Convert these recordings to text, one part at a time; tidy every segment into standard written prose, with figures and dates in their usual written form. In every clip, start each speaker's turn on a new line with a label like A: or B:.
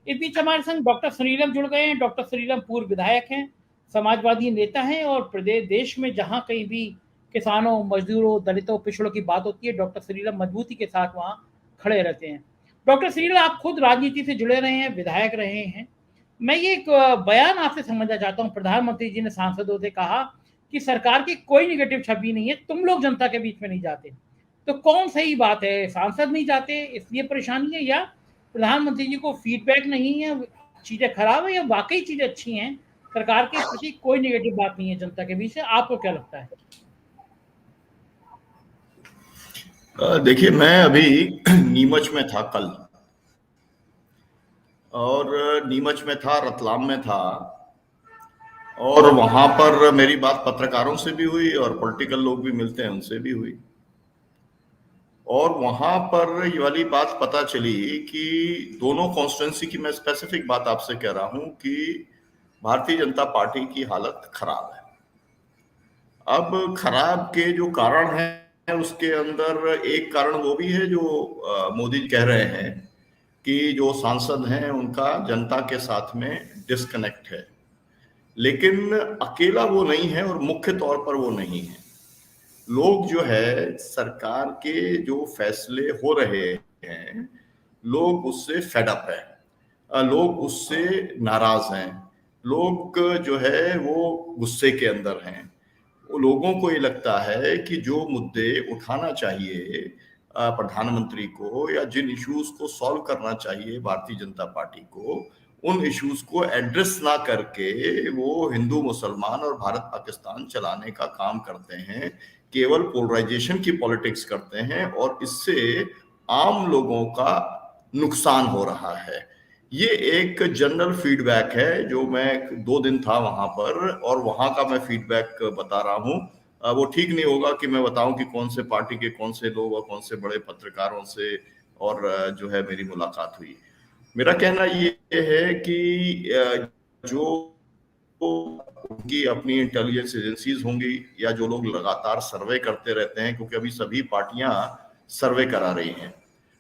A: इस बीच हमारे संग डॉक्टर श्रीराम जुड़ गए हैं। डॉक्टर श्रीराम पूर्व विधायक हैं, समाजवादी नेता हैं और प्रदेश देश में जहां कहीं भी किसानों, मजदूरों, दलितों, पिछड़ों की बात होती है, डॉक्टर श्रीराम मजबूती के साथ वहां खड़े रहते हैं। डॉक्टर श्रीराम, आप खुद राजनीति से जुड़े रहे हैं, विधायक रहे हैं। मैं ये एक बयान आपसे समझना चाहता हूँ। प्रधानमंत्री जी ने सांसदों से कहा कि सरकार की कोई निगेटिव छवि नहीं है, तुम लोग जनता के बीच में नहीं जाते। तो कौन सही बात है? सांसद नहीं जाते इसलिए परेशानी है, या प्रधानमंत्री जी को फीडबैक नहीं है, चीजें खराब है, या वाकई चीजें अच्छी हैं, सरकार के प्रति कोई नेगेटिव बात नहीं है जनता के बीच से? आपको क्या लगता है?
B: देखिए, मैं अभी नीमच में था कल, और नीमच में था, रतलाम में था, और वहां पर मेरी बात पत्रकारों से भी हुई और पॉलिटिकल लोग भी मिलते हैं उनसे भी हुई। और वहां पर ये वाली बात पता चली कि दोनों कॉन्स्टिट्यूंसी की, मैं स्पेसिफिक बात आपसे कह रहा हूं कि भारतीय जनता पार्टी की हालत खराब है। अब खराब के जो कारण है उसके अंदर एक कारण वो भी है जो मोदी जी कह रहे हैं कि जो सांसद हैं उनका जनता के साथ में डिस्कनेक्ट है, लेकिन अकेला वो नहीं है और मुख्य तौर पर वो नहीं है। लोग जो है सरकार के जो फैसले हो रहे हैं, लोग उससे फेड अप है, लोग उससे नाराज हैं, लोग जो है वो गुस्से के अंदर हैं। लोगों को ये लगता है कि जो मुद्दे उठाना चाहिए प्रधानमंत्री को, या जिन इश्यूज को सॉल्व करना चाहिए भारतीय जनता पार्टी को, उन इश्यूज को एड्रेस ना करके वो हिंदू मुसलमान और भारत पाकिस्तान चलाने का काम करते हैं, केवल पोलराइजेशन की पॉलिटिक्स करते हैं, और इससे आम लोगों का नुकसान हो रहा है। ये एक जनरल फीडबैक है जो मैं 2 दिन था वहां पर, और वहां का मैं फीडबैक बता रहा हूं। वो ठीक नहीं होगा कि मैं बताऊं कि कौन से पार्टी के कौन से लोग और कौन से बड़े पत्रकारों से और जो है मेरी मुलाकात हुई। मेरा कहना ये है कि जो उनकी अपनी इंटेलिजेंस एजेंसीज होंगी, या जो लोग लगातार सर्वे करते रहते हैं, क्योंकि अभी सभी पार्टियां सर्वे करा रही हैं।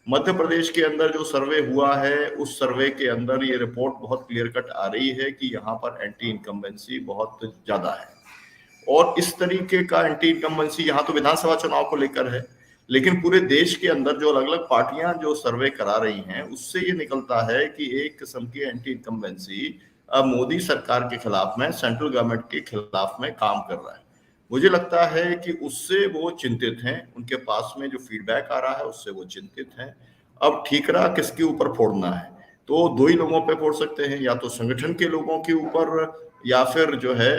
B: मध्य प्रदेश के अंदर जो सर्वे हुआ है, उस सर्वे के अंदर ये रिपोर्ट बहुत क्लियर कट आ रही है कि यहाँ पर एंटी इनकम्बेंसी बहुत ज्यादा है। और इस तरीके का एंटी इनकम्बेंसी यहाँ तो विधानसभा चुनाव को लेकर है, लेकिन पूरे देश के अंदर जो अलग अलग पार्टियां जो सर्वे करा रही हैं, उससे ये निकलता है कि एक किस्म की एंटी इनकम्बेंसी मोदी सरकार के खिलाफ में, सेंट्रल गवर्नमेंट के खिलाफ में काम कर रहा है। मुझे लगता है कि उससे वो चिंतित हैं, उनके पास में जो फीडबैक आ रहा है उससे वो चिंतित हैं। अब ठीकरा किसके ऊपर फोड़ना है, तो 2 ही लोगों पे फोड़ सकते हैं, या तो संगठन के लोगों के ऊपर, या फिर जो है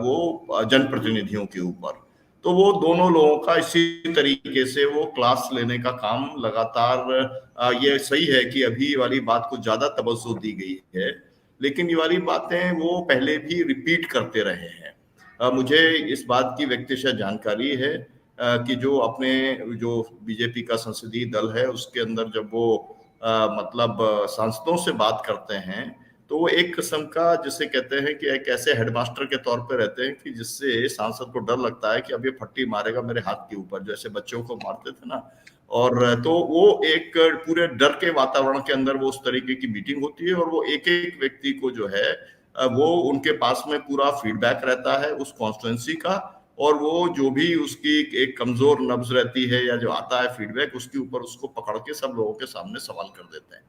B: वो जनप्रतिनिधियों के ऊपर। तो वो दोनों लोगों का इसी तरीके से वो क्लास लेने का काम लगातार, ये सही है कि अभी वाली बात को ज्यादा तवज्जो दी गई है, लेकिन ये वाली बातें वो पहले भी रिपीट करते रहे हैं। मुझे इस बात की व्यक्तिगत जानकारी है कि जो बीजेपी का संसदीय दल है उसके अंदर जब वो मतलब सांसदों से बात करते हैं, तो वो एक किस्म का, जिसे कहते हैं कि एक ऐसे हेडमास्टर के तौर पे रहते हैं कि जिससे सांसद को डर लगता है कि अब ये फट्टी मारेगा मेरे हाथ के ऊपर, जैसे बच्चों को मारते थे ना। और तो वो एक पूरे डर के वातावरण के अंदर वो उस तरीके की मीटिंग होती है, और वो एक एक व्यक्ति को जो है वो उनके पास में पूरा फीडबैक रहता है उस कॉन्स्टिट्यूंसी का, और वो जो भी उसकी एक कमजोर नब्ज रहती है या जो आता है फीडबैक, उसके ऊपर उसको पकड़ के सब लोगों के सामने सवाल कर देते हैं।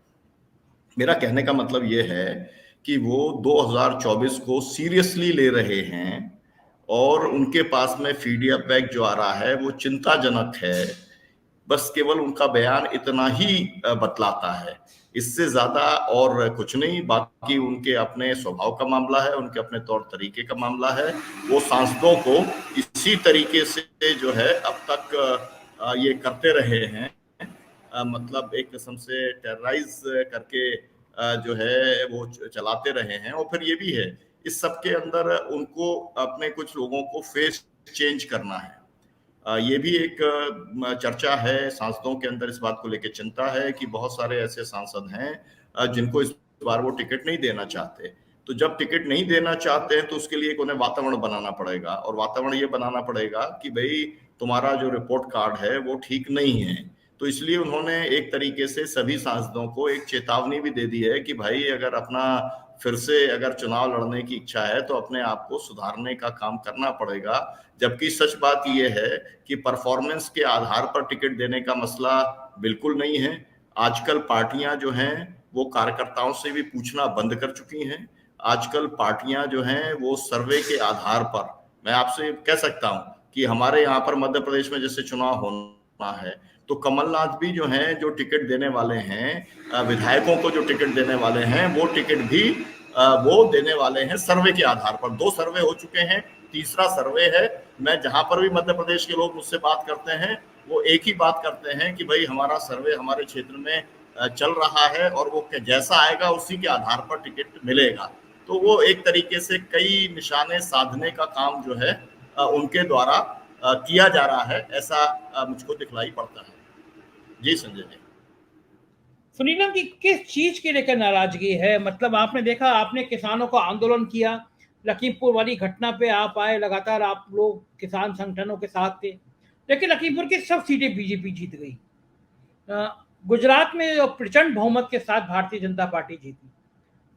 B: मेरा कहने का मतलब ये है कि वो 2024 को सीरियसली ले रहे हैं, और उनके पास में फीडबैक जो आ रहा है वो चिंताजनक है। बस केवल उनका बयान इतना ही बतलाता है, इससे ज्यादा और कुछ नहीं। बाकी उनके अपने स्वभाव का मामला है, उनके अपने तौर तरीके का मामला है। वो सांसदों को इसी तरीके से जो है अब तक ये करते रहे हैं, मतलब एक किस्म से टेरराइज करके जो है वो चलाते रहे हैं। और फिर ये भी है, इस सब के अंदर उनको अपने कुछ लोगों को फेस चेंज करना है। ये भी एक चर्चा है सांसदों के अंदर, इस बात को लेकर चिंता है कि बहुत सारे ऐसे सांसद हैं जिनको इस बार वो टिकट नहीं देना चाहते। तो जब टिकट नहीं देना चाहते हैं तो उसके लिए उन्हें वातावरण बनाना पड़ेगा, और वातावरण ये बनाना पड़ेगा कि भाई तुम्हारा जो रिपोर्ट कार्ड है वो ठीक नहीं है, तो इसलिए उन्होंने एक तरीके से सभी सांसदों को एक चेतावनी भी दे दी है कि भाई अगर अपना फिर से अगर चुनाव लड़ने की इच्छा है तो अपने आप को सुधारने का काम करना पड़ेगा। जबकि सच बात यह है कि परफॉर्मेंस के आधार पर टिकट देने का मसला बिल्कुल नहीं है। आजकल पार्टियां जो हैं वो कार्यकर्ताओं से भी पूछना बंद कर चुकी हैं। आजकल पार्टियां जो हैं वो सर्वे के आधार पर, मैं आपसे कह सकता हूं कि हमारे यहाँ पर मध्य प्रदेश में जैसे चुनाव होना है तो कमलनाथ भी जो हैं जो टिकट देने वाले हैं, विधायकों को जो टिकट देने वाले हैं वो टिकट भी वो देने वाले हैं सर्वे के आधार पर। 2 सर्वे हो चुके हैं, तीसरा सर्वे है। मैं जहां पर भी मध्य प्रदेश के लोग मुझसे बात करते हैं वो एक ही बात करते हैं कि भाई हमारा सर्वे हमारे क्षेत्र में चल रहा है और वो जैसा आएगा उसी के आधार पर टिकट मिलेगा। तो वो एक तरीके से कई निशाने साधने का काम जो है उनके द्वारा किया जा रहा है, ऐसा मुझको दिखलाई पड़ता है। जी संजय जी।
A: सुनीलम जी, किस चीज के लेकर नाराजगी है? मतलब आपने देखा, आपने किसानों का आंदोलन किया, लखीमपुर वाली घटना पे आप आए, लगातार आप लोग किसान संगठनों के साथ थे, लेकिन लखीमपुर की सब सीटें बीजेपी जीत गई। गुजरात में प्रचंड बहुमत के साथ भारतीय जनता पार्टी जीती।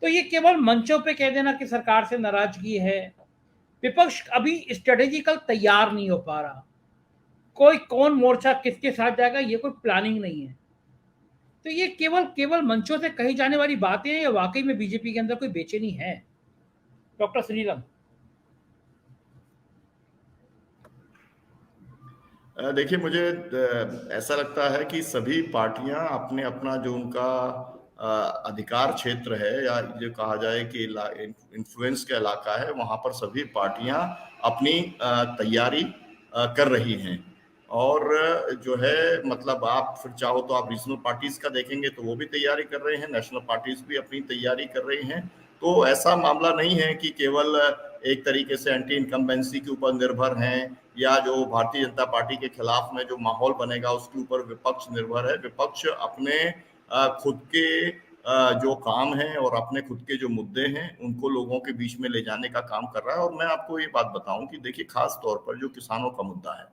A: तो ये केवल मंचों पे कह देना कि सरकार से नाराजगी है, विपक्ष अभी स्ट्रेटेजिकल तैयार नहीं हो पा रहा। कोई कौन मोर्चा किसके साथ जाएगा ये कोई प्लानिंग नहीं है। तो ये केवल केवल मंचों से कही जाने वाली बातें हैं या वाकई में बीजेपी के अंदर कोई बेचैनी है? डॉक्टर सुनीलम।
B: देखिए, मुझे ऐसा लगता है कि सभी पार्टियां अपने अपना जो उनका अधिकार क्षेत्र है या जो कहा जाए कि इन्फ्लुएंस का इलाका है, वहां पर सभी पार्टियां अपनी तैयारी कर रही हैं। और जो है मतलब आप फिर चाहो तो आप रीजनल पार्टीज का देखेंगे तो वो भी तैयारी कर रहे हैं, नेशनल पार्टीज भी अपनी तैयारी कर रही हैं। तो ऐसा मामला नहीं है कि केवल एक तरीके से एंटी इनकम्बेंसी के ऊपर निर्भर हैं या जो भारतीय जनता पार्टी के खिलाफ में जो माहौल बनेगा उसके ऊपर विपक्ष निर्भर है। विपक्ष अपने खुद के जो काम है और अपने खुद के जो मुद्दे हैं उनको लोगों के बीच में ले जाने का काम कर रहा है। और मैं आपको ये बात बताऊं कि देखिए, खास तौर पर जो किसानों का मुद्दा है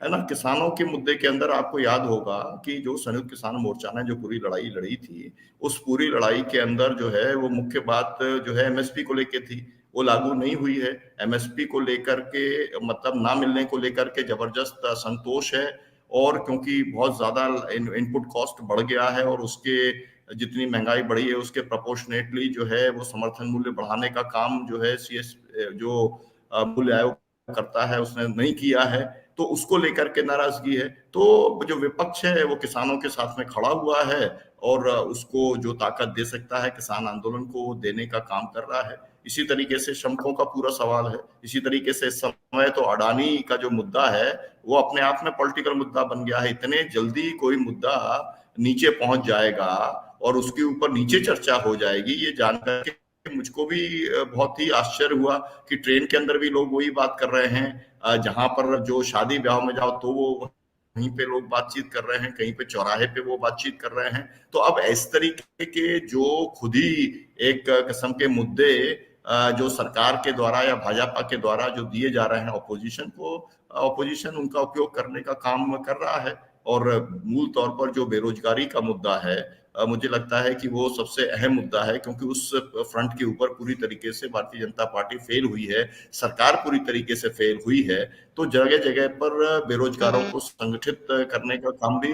B: ना, किसानों के मुद्दे के अंदर आपको याद होगा कि जो संयुक्त किसान मोर्चा ने जो पूरी लड़ाई लड़ी थी, उस पूरी लड़ाई के अंदर जो है वो मुख्य बात जो है एमएसपी को लेकर थी, वो लागू नहीं हुई है। एमएसपी को लेकर के मतलब ना मिलने को लेकर के जबरदस्त असंतोष है। और क्योंकि बहुत ज्यादा इनपुट कॉस्ट बढ़ गया है और उसके जितनी महंगाई बढ़ी है उसके प्रोपोर्शनेटली जो है वो समर्थन मूल्य बढ़ाने का काम जो है सीएस जो मूल्य आयोग करता है उसने नहीं किया है, तो उसको लेकर के नाराजगी है। तो जो विपक्ष है वो किसानों के साथ में खड़ा हुआ है और उसको जो ताकत दे सकता है किसान आंदोलन को देने का काम कर रहा है। इसी तरीके से श्रमिकों का पूरा सवाल है। इसी तरीके से इस समय तो अडानी का जो मुद्दा है वो अपने आप में पॉलिटिकल मुद्दा बन गया है। इतने जल्दी कोई मुद्दा नीचे पहुंच जाएगा और उसके ऊपर नीचे चर्चा हो जाएगी, ये जानकर के मुझको भी बहुत ही आश्चर्य हुआ कि ट्रेन के अंदर भी लोग वही बात कर रहे हैं। जहां पर जो शादी ब्याह में जाओ तो वो वहीं पे लोग बातचीत कर रहे हैं, कहीं पे चौराहे पे वो बातचीत कर रहे हैं। तो अब इस तरीके के जो खुद ही एक किस्म के मुद्दे जो सरकार के द्वारा या भाजपा के द्वारा जो दिए जा रहे हैं ऑपोजिशन को, ऑपोजिशन उनका उपयोग करने का काम कर रहा है। और मूल तौर पर जो बेरोजगारी का मुद्दा है, मुझे लगता है कि वो सबसे अहम मुद्दा है, क्योंकि उस फ्रंट के ऊपर पूरी तरीके से भारतीय जनता पार्टी फेल हुई है, सरकार पूरी तरीके से फेल हुई है। तो जगह जगह पर बेरोजगारों को संगठित करने का काम भी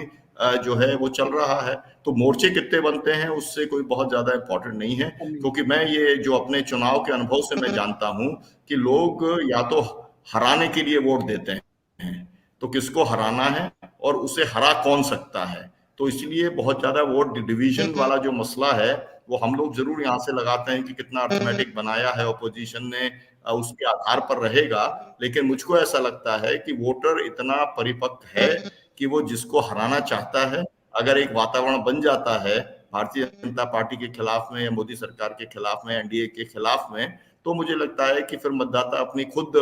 B: जो है वो चल रहा है। तो मोर्चे कितने बनते हैं उससे कोई बहुत ज्यादा इंपॉर्टेंट नहीं है, क्योंकि मैं ये जो अपने चुनाव के अनुभव से मैं जानता हूं कि लोग या तो हराने के लिए वोट देते हैं, तो किसको हराना है और उसे हरा कौन सकता है। तो इसलिए बहुत ज्यादा वोट डिवीजन वाला जो मसला है वो हम लोग जरूर यहाँ से लगाते हैं कि कितना अर्थमेटिक बनाया है ऑपोजिशन ने, उसके आधार पर रहेगा। लेकिन मुझको ऐसा लगता है कि वोटर इतना परिपक्व है कि वो जिसको हराना चाहता है, अगर एक वातावरण बन जाता है भारतीय जनता पार्टी के खिलाफ में या मोदी सरकार के खिलाफ में, एनडीए के खिलाफ में, तो मुझे लगता है कि फिर मतदाता अपनी खुद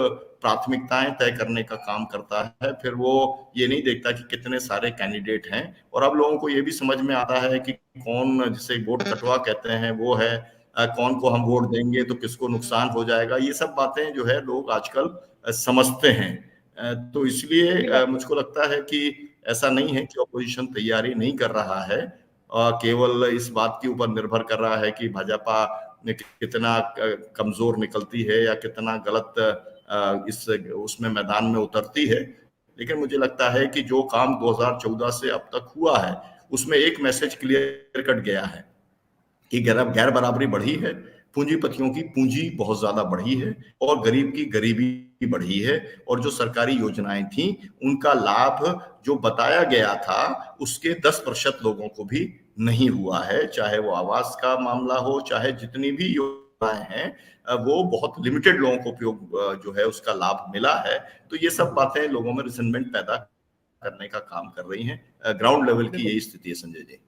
B: प्राथमिकताएं तय करने का काम करता है। फिर वो ये नहीं देखता कि कितने सारे कैंडिडेट हैं। और अब लोगों को ये भी समझ में आता है कि कौन, जिसे वोट कटवा कहते हैं, वो है कौन को हम वोट देंगे तो किसको नुकसान हो जाएगा। ये सब बातें जो है लोग आजकल समझते हैं। तो इसलिए मुझको लगता है कि ऐसा नहीं है कि ऑपोजिशन तैयारी नहीं कर रहा है, केवल इस बात के ऊपर निर्भर कर रहा है कि भाजपा कितना कमजोर निकलती है या कितना गलत इस उसमें मैदान में उतरती है। लेकिन मुझे लगता है कि जो काम 2014 से अब तक हुआ है उसमें एक मैसेज क्लियर कट गया है कि गैर बराबरी बढ़ी है, पूंजीपतियों की पूंजी बहुत ज्यादा बढ़ी है और गरीब की गरीबी बढ़ी है, और जो सरकारी योजनाएं थी उनका लाभ जो बताया गया था उसके 10% लोगों को भी नहीं हुआ है। चाहे वो आवास का मामला हो, चाहे जितनी भी योजनाएं हैं वो बहुत लिमिटेड लोगों को उपयोग जो है उसका लाभ मिला है। तो ये सब बातें लोगों में रिसेंटमेंट पैदा करने का काम कर रही हैं। ग्राउंड लेवल की यही स्थिति है संजय जी।